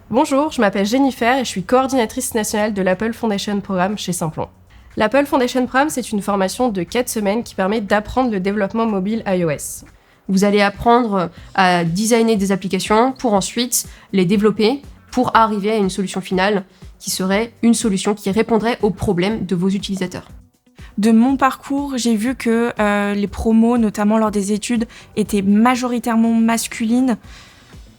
Bonjour, je m'appelle Jennifer et je suis coordinatrice nationale de l'Apple Foundation Programme chez Simplon. L'Apple Foundation Programme, c'est une formation de 4 semaines qui permet d'apprendre le développement mobile iOS. Vous allez apprendre à designer des applications pour ensuite les développer pour arriver à une solution finale qui serait une solution qui répondrait aux problèmes de vos utilisateurs. De mon parcours, j'ai vu que les promos, notamment lors des études, étaient majoritairement masculines.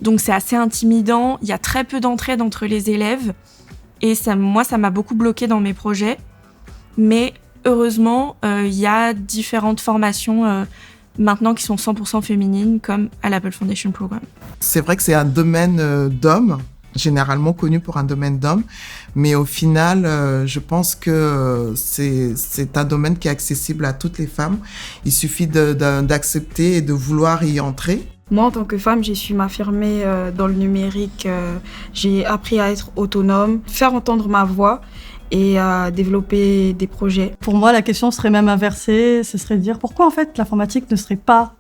Donc c'est assez intimidant, il y a très peu d'entraide entre les élèves et ça m'a beaucoup bloquée dans mes projets. Mais heureusement, il y a différentes formations maintenant qui sont 100% féminines comme à l'Apple Foundation Programme. C'est vrai que c'est un domaine d'hommes, généralement connu pour un domaine d'hommes, mais au final, je pense que c'est un domaine qui est accessible à toutes les femmes. Il suffit d'accepter et de vouloir y entrer. Moi, en tant que femme, j'ai su m'affirmer dans le numérique. J'ai appris à être autonome, faire entendre ma voix et à développer des projets. Pour moi, la question serait même inversée. Ce serait de dire pourquoi, en fait, l'informatique ne serait pas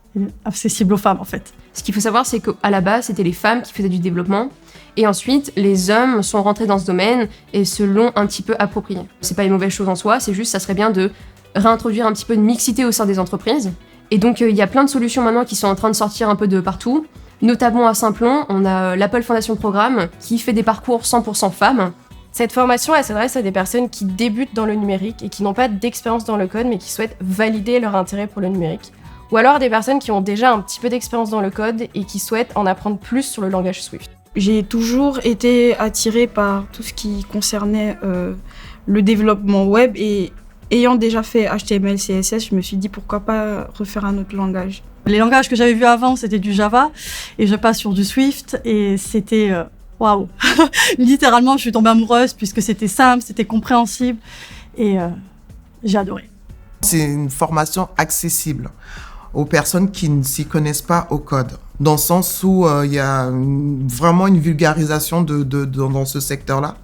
accessible aux femmes, en fait. Ce qu'il faut savoir, c'est qu'à la base, c'était les femmes qui faisaient du développement. Et ensuite, les hommes sont rentrés dans ce domaine et se l'ont un petit peu approprié. C'est pas une mauvaise chose en soi, c'est juste, ça serait bien de réintroduire un petit peu de mixité au sein des entreprises. Et donc, il y a plein de solutions maintenant qui sont en train de sortir un peu de partout. Notamment à Simplon, on a l'Apple Foundation Programme qui fait des parcours 100% femmes. Cette formation, elle s'adresse à des personnes qui débutent dans le numérique et qui n'ont pas d'expérience dans le code, mais qui souhaitent valider leur intérêt pour le numérique. Ou alors des personnes qui ont déjà un petit peu d'expérience dans le code et qui souhaitent en apprendre plus sur le langage Swift. J'ai toujours été attirée par tout ce qui concernait le développement web et ayant déjà fait HTML, CSS, je me suis dit pourquoi pas refaire un autre langage. Les langages que j'avais vus avant, c'était du Java et je passe sur du Swift et c'était waouh. Littéralement, je suis tombée amoureuse puisque c'était simple, c'était compréhensible et j'ai adoré. C'est une formation accessible aux personnes qui ne s'y connaissent pas au code, dans le sens où il y a vraiment une vulgarisation dans ce secteur-là.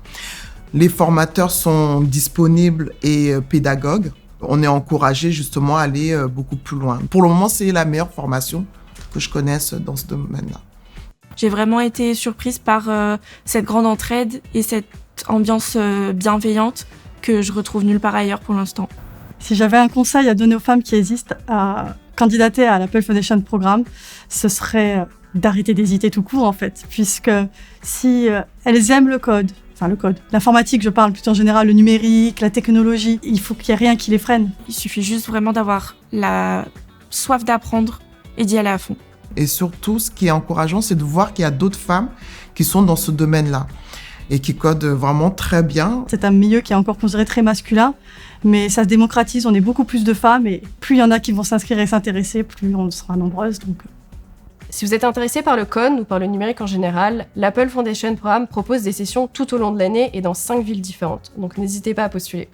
Les formateurs sont disponibles et pédagogues. On est encouragé justement à aller beaucoup plus loin. Pour le moment, c'est la meilleure formation que je connaisse dans ce domaine-là. J'ai vraiment été surprise par cette grande entraide et cette ambiance bienveillante que je retrouve nulle part ailleurs pour l'instant. Si j'avais un conseil à donner aux femmes qui hésitent à candidater à l'Apple Foundation Programme, ce serait d'arrêter d'hésiter tout court en fait, puisque si elles aiment le code, l'informatique je parle plutôt en général, le numérique, la technologie, il faut qu'il n'y ait rien qui les freine. Il suffit juste vraiment d'avoir la soif d'apprendre et d'y aller à fond. Et surtout, ce qui est encourageant, c'est de voir qu'il y a d'autres femmes qui sont dans ce domaine-là et qui codent vraiment très bien. C'est un milieu qui est encore considéré très masculin, mais ça se démocratise, on est beaucoup plus de femmes et plus il y en a qui vont s'inscrire et s'intéresser, plus on sera nombreuses. Donc. Si vous êtes intéressé par le code ou par le numérique en général, l'Apple Foundation Programme propose des sessions tout au long de l'année et dans 5 villes différentes. Donc n'hésitez pas à postuler.